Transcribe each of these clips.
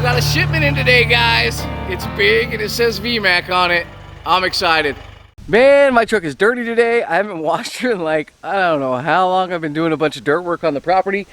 got a shipment in today, guys. It's big and it says Vmac on it. I'm excited. Man, my truck is dirty today. I haven't washed her in like, I don't know how long. I've been doing a bunch of dirt work on the property.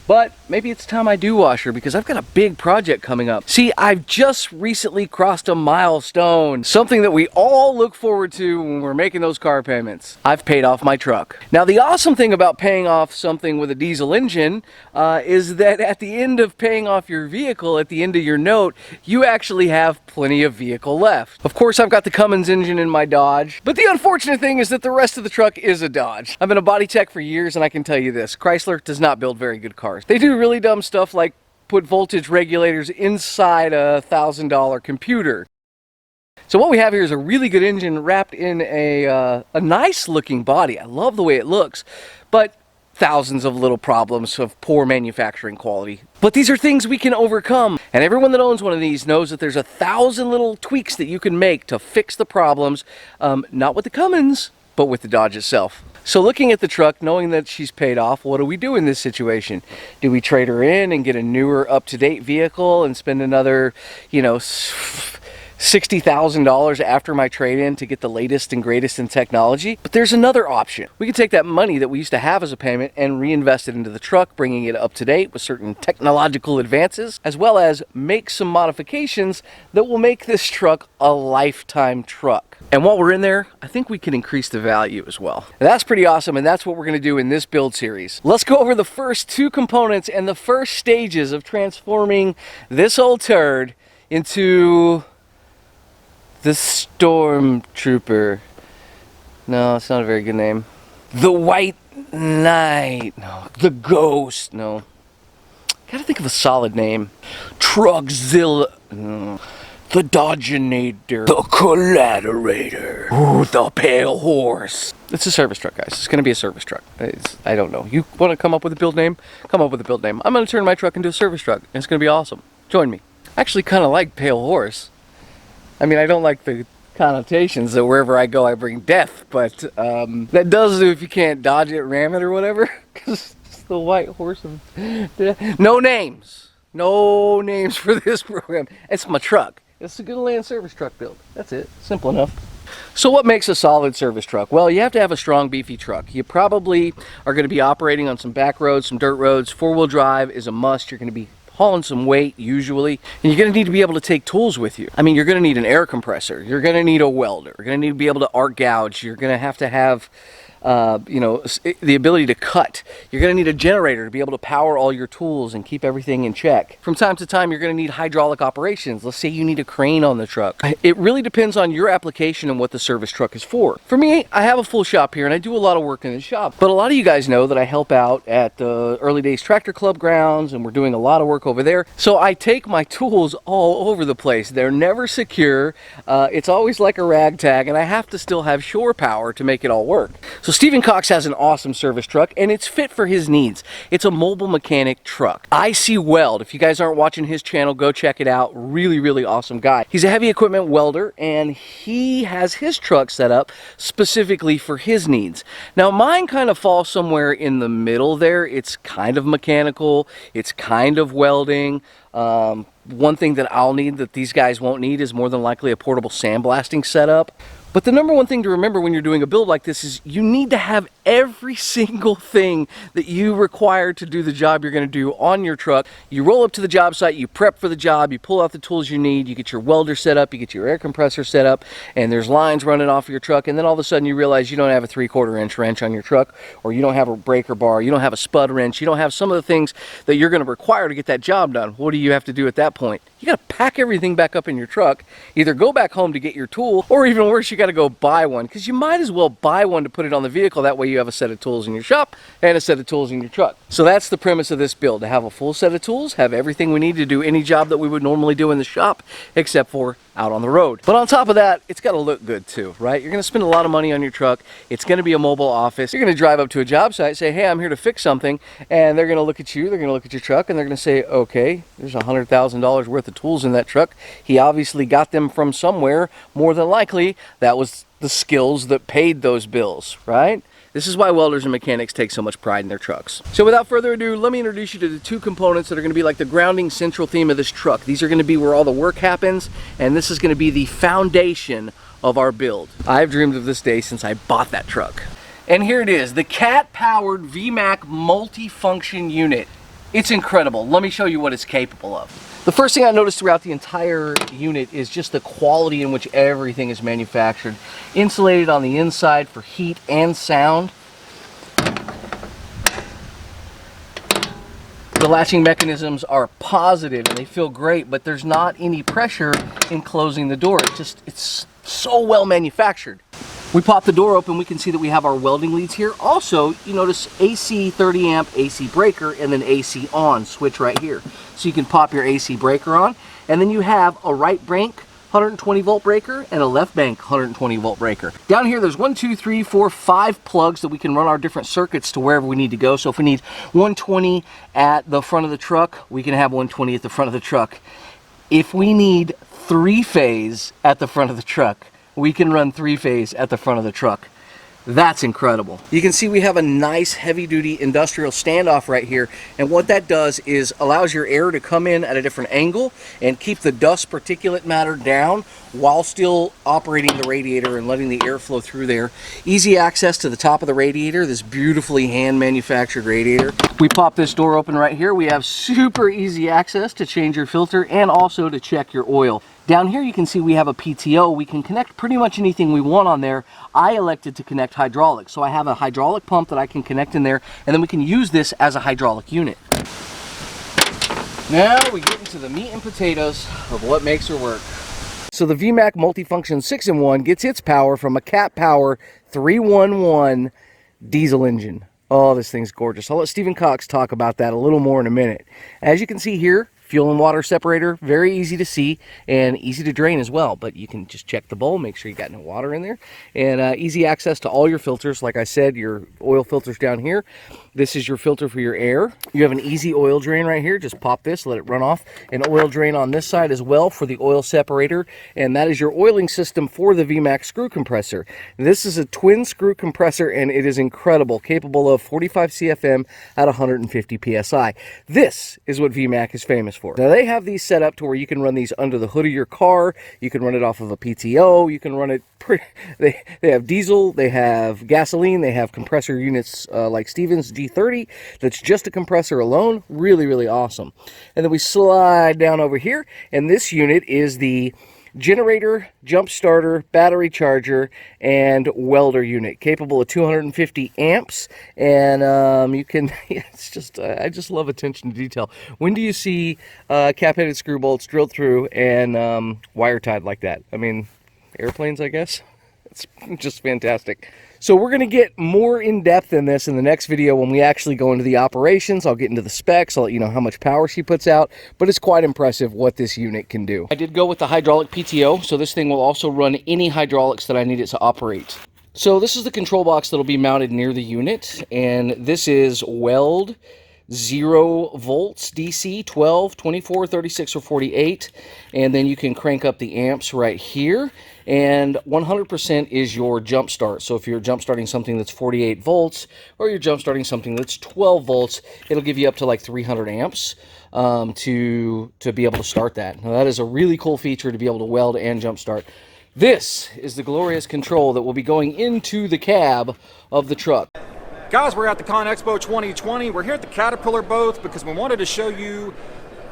But maybe it's time I do wash her because I've got a big project coming up. See, I've just recently crossed a milestone, something that we all look forward to when we're making those car payments. I've paid off my truck. Now, the awesome thing about paying off something with a diesel engine is that at the end of paying off your vehicle, at the end of your note, you actually have plenty of vehicle left. Of course, I've got the Cummins engine in my Dodge, but the unfortunate thing is that the rest of the truck is a Dodge. I've been a body tech for years, and I can tell you this, Chrysler does not build very good cars. They do really dumb stuff like put voltage regulators inside a $1,000 computer. So what we have here is a really good engine wrapped in a nice looking body. I love the way it looks, but thousands of little problems of poor manufacturing quality. But these are things we can overcome. And everyone that owns one of these knows that there's 1,000 little tweaks that you can make to fix the problems, not with the Cummins, but with the Dodge itself. So looking at the truck, knowing that she's paid off, what do we do in this situation? Do we trade her in and get a newer, up-to-date vehicle and spend another, $60,000 after my trade-in to get the latest and greatest in technology? But there's another option. We can take that money that we used to have as a payment and reinvest it into the truck, bringing it up to date with certain technological advances, as well as make some modifications that will make this truck a lifetime truck. And while we're in there, I think we can increase the value as well. And that's pretty awesome, and that's what we're going to do in this build series. Let's go over the first two components and the first stages of transforming this old turd into the Stormtrooper. No, it's not a very good name. The White Knight. No. The Ghost. No. Gotta think of a solid name. Truckzilla. No. The Dodgenator. The Collaborator. Ooh, the Pale Horse. It's a service truck, guys. It's gonna be a service truck. I don't know. You wanna come up with a build name? Come up with a build name. I'm gonna turn my truck into a service truck, and it's gonna be awesome. Join me. I actually kinda like Pale Horse. I mean, I don't like the connotations that wherever I go I bring death, but that does do if you can't dodge it, ram it, or whatever, because it's the white horse of death. No names. No names for this program. It's my truck. It's a good land service truck build. That's it. Simple enough. So what makes a solid service truck? Well, you have to have a strong, beefy truck. You probably are going to be operating on some back roads, some dirt roads. Four-wheel drive is a must. You're going to be hauling some weight usually, and you're going to need to be able to take tools with you. I mean, you're going to need an air compressor, you're going to need a welder, you're going to need to be able to arc gouge, you're going to have the ability to cut. You're going to need a generator to be able to power all your tools and keep everything in check. From time to time, you're going to need hydraulic operations. Let's say you need a crane on the truck. It really depends on your application and what the service truck is for. For me, I have a full shop here and I do a lot of work in the shop. But a lot of you guys know that I help out at the Early Days Tractor Club grounds, and we're doing a lot of work over there. So I take my tools all over the place. They're never secure. It's always like a ragtag, and I have to still have shore power to make it all work. So Stephen Cox has an awesome service truck, and it's fit for his needs. It's a mobile mechanic truck. IC WELD. If you guys aren't watching his channel, go check it out. Really, really awesome guy. He's a heavy equipment welder, and he has his truck set up specifically for his needs. Now, mine kind of falls somewhere in the middle there. It's kind of mechanical. It's kind of welding. One thing that I'll need that these guys won't need is more than likely a portable sandblasting setup. But the number one thing to remember when you're doing a build like this is you need to have every single thing that you require to do the job you're going to do on your truck. You roll up to the job site, you prep for the job, you pull out the tools you need, you get your welder set up, you get your air compressor set up, and there's lines running off of your truck, and then all of a sudden you realize you don't have a 3/4 inch wrench on your truck, or you don't have a breaker bar, you don't have a spud wrench, you don't have some of the things that you're going to require to get that job done. What do you have to do at that point? You got to pack everything back up in your truck, either go back home to get your tool, or even worse, you got to go buy one, because you might as well buy one to put it on the vehicle. That way you have a set of tools in your shop and a set of tools in your truck. So that's the premise of this build, to have a full set of tools, have everything we need to do any job that we would normally do in the shop, except for out on the road. But on top of that, it's got to look good too, right? You're going to spend a lot of money on your truck. It's going to be a mobile office. You're going to drive up to a job site, say, hey, I'm here to fix something, and they're going to look at you, they're going to look at your truck, and they're going to say, okay, there's $100,000 worth of tools in that truck. He obviously got them from somewhere. More than likely, that was the skills that paid those bills, right? This is why welders and mechanics take so much pride in their trucks. So without further ado, let me introduce you to the two components that are going to be like the grounding central theme of this truck. These are going to be where all the work happens, and this is going to be the foundation of our build. I've dreamed of this day since I bought that truck. And here it is, the cat-powered Vmac multifunction unit. It's incredible. Let me show you what it's capable of. The first thing I noticed throughout the entire unit is just the quality in which everything is manufactured. Insulated on the inside for heat and sound. The latching mechanisms are positive and they feel great, but there's not any pressure in closing the door. It's so well manufactured. We pop the door open, we can see that we have our welding leads here. Also, you notice AC 30 amp AC breaker and then AC on switch right here. So you can pop your AC breaker on, and then you have a right bank 120 volt breaker and a left bank 120 volt breaker. Down here there's 1, 2, 3, 4, 5 plugs that we can run our different circuits to wherever we need to go. So if we need 120 at the front of the truck, we can have 120 at the front of the truck. If we need 3-phase at the front of the truck, we can run 3-phase at the front of the truck. That's incredible. You can see we have a nice heavy-duty industrial standoff right here, and what that does is allows your air to come in at a different angle and keep the dust particulate matter down while still operating the radiator and letting the air flow through there. Easy access to the top of the radiator, this beautifully hand-manufactured radiator. We pop this door open right here. We have super easy access to change your filter and also to check your oil. Down here you can see we have a PTO. We can connect pretty much anything we want on there. I elected to connect hydraulics. So I have a hydraulic pump that I can connect in there, and then we can use this as a hydraulic unit. Now we get into the meat and potatoes of what makes her work. So the Vmac Multifunction 6-in-1 gets its power from a Cat Power 311 diesel engine. Oh, this thing's gorgeous. I'll let Stephen Cox talk about that a little more in a minute. As you can see here, fuel and water separator, very easy to see and easy to drain as well, but you can just check the bowl, make sure you got no water in there, and easy access to all your filters. Like I said, your oil filters down here. This is your filter for your air. You have an easy oil drain right here. Just pop this, let it run off. An oil drain on this side as well for the oil separator, and that is your oiling system for the Vmac screw compressor. This is a twin screw compressor, and it is incredible, capable of 45 CFM at 150 PSI. This is what Vmac is famous for. Now they have these set up to where you can run these under the hood of your car. You can run it off of a PTO. You can run it they have diesel, they have gasoline, they have compressor units like Stevens G30 that's just a compressor alone. Really, really awesome. And then we slide down over here, and this unit is the generator, jump starter, battery charger, and welder unit, capable of 250 amps. And you can, it's just, I just love attention to detail. When do you see cap-headed screw bolts drilled through and wire tied like that? I mean, airplanes, I guess. It's just fantastic. So we're going to get more in depth in this in the next video when we actually go into the operations. I'll get into the specs. I'll let you know how much power she puts out, but it's quite impressive what this unit can do. I did go with the hydraulic PTO, so this thing will also run any hydraulics that I need it to operate. So this is the control box that'll be mounted near the unit, and this is WELD 0 volts DC, 12, 24, 36, or 48, and then you can crank up the amps right here. And 100% is your jump start. So if you're jump starting something that's 48 volts or you're jump starting something that's 12 volts, it'll give you up to like 300 amps to be able to start that. Now that is a really cool feature, to be able to weld and jump start. This is the glorious control that will be going into the cab of the truck. Guys, we're at the Con Expo 2020. We're here at the Caterpillar booth because we wanted to show you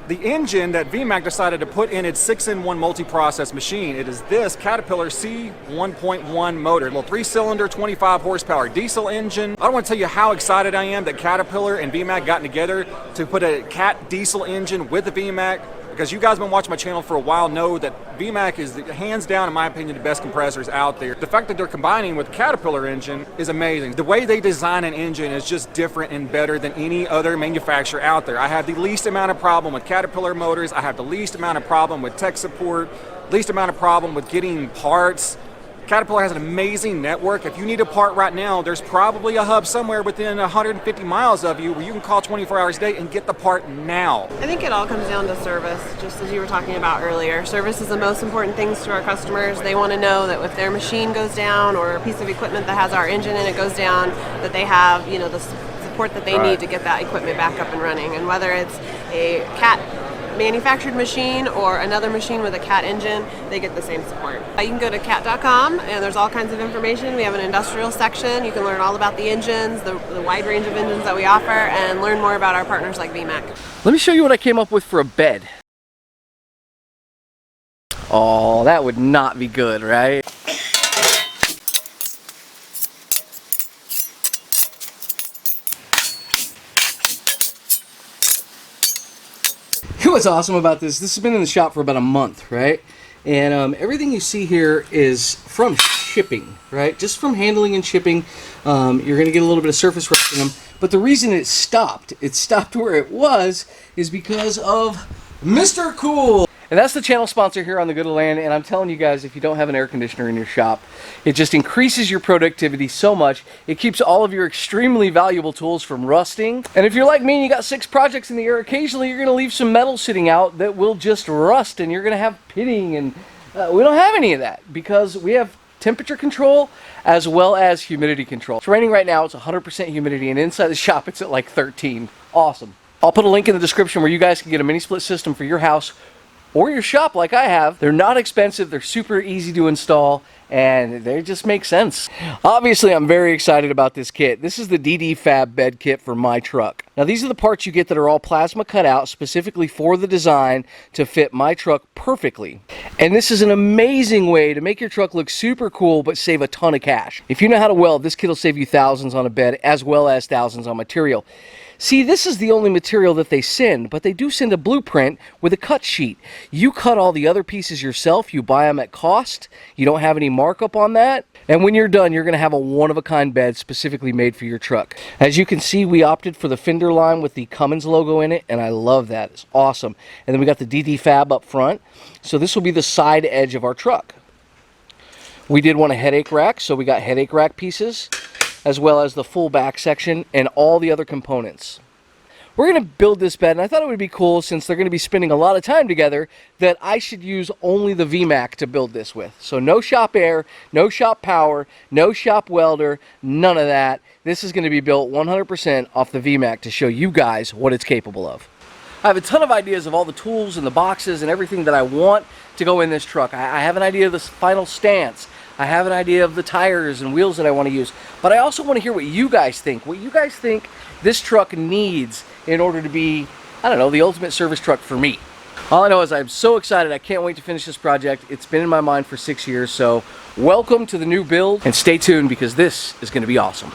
the engine that Vmac decided to put in its 6-in-1 multi-process machine. It is this Caterpillar C1.1 motor, a little 3-cylinder, 25 horsepower diesel engine. I don't want to tell you how excited I am that Caterpillar and Vmac got together to put a Cat diesel engine with the Vmac, because you guys have been watching my channel for a while know that Vmac is hands down, in my opinion, the best compressors out there. The fact that they're combining with the Caterpillar engine is amazing. The way they design an engine is just different and better than any other manufacturer out there. I have the least amount of problem with Caterpillar motors. I have the least amount of problem with tech support, least amount of problem with getting parts. Caterpillar has an amazing network. If you need a part right now, there's probably a hub somewhere within 150 miles of you where you can call 24 hours a day and get the part now. I think it all comes down to service, just as you were talking about earlier. Service is the most important things to our customers. They want to know that if their machine goes down or a piece of equipment that has our engine in it goes down, that they have, you know, the support that they need to get that equipment back up and running. And whether it's a Cat manufactured machine or another machine with a Cat engine, they get the same support. You can go to cat.com and there's all kinds of information. We have an industrial section. You can learn all about the engines, the wide range of engines that we offer, and learn more about our partners like Vmac. Let me show you what I came up with for a bed. Oh, that would not be good, right? What's awesome about this has been in the shop for about a month, right? And everything you see here is from shipping, right? Just from handling and shipping. You're going to get a little bit of surface rust in them. But the reason it stopped where it was, is because of Mr. Cool. And that's the channel sponsor here on the Good of Land, and I'm telling you guys, if you don't have an air conditioner in your shop, it just increases your productivity so much. It keeps all of your extremely valuable tools from rusting. And if you're like me and you got 6 projects in the air, occasionally you're gonna leave some metal sitting out that will just rust, and you're gonna have pitting, and we don't have any of that because we have temperature control as well as humidity control. It's raining right now, it's 100% humidity, and inside the shop it's at like 13. Awesome. I'll put a link in the description where you guys can get a mini split system for your house or your shop like I have. They're not expensive, they're super easy to install, and they just make sense. Obviously, I'm very excited about this kit. This is the DD Fab bed kit for my truck. Now, these are the parts you get that are all plasma cut out specifically for the design to fit my truck perfectly. And this is an amazing way to make your truck look super cool but save a ton of cash. If you know how to weld, this kit will save you thousands on a bed as well as thousands on material. See, this is the only material that they send, but they do send a blueprint with a cut sheet. You cut all the other pieces yourself, you buy them at cost, you don't have any markup on that, and when you're done, you're going to have a one-of-a-kind bed specifically made for your truck. As you can see, we opted for the fender line with the Cummins logo in it, and I love that. It's awesome. And then we got the DD Fab up front, so this will be the side edge of our truck. We did want a headache rack, so we got headache rack pieces, as well as the full back section and all the other components. We're going to build this bed, and I thought it would be cool, since they're going to be spending a lot of time together, that I should use only the Vmac to build this with. So no shop air, no shop power, no shop welder, none of that. This is going to be built 100% off the Vmac to show you guys what it's capable of. I have a ton of ideas of all the tools and the boxes and everything that I want to go in this truck. I have an idea of the final stance. I have an idea of the tires and wheels that I want to use. But I also want to hear what you guys think. What you guys think this truck needs in order to be, I don't know, the ultimate service truck for me. All I know is I'm so excited. I can't wait to finish this project. It's been in my mind for 6 years. So welcome to the new build, and stay tuned because this is going to be awesome.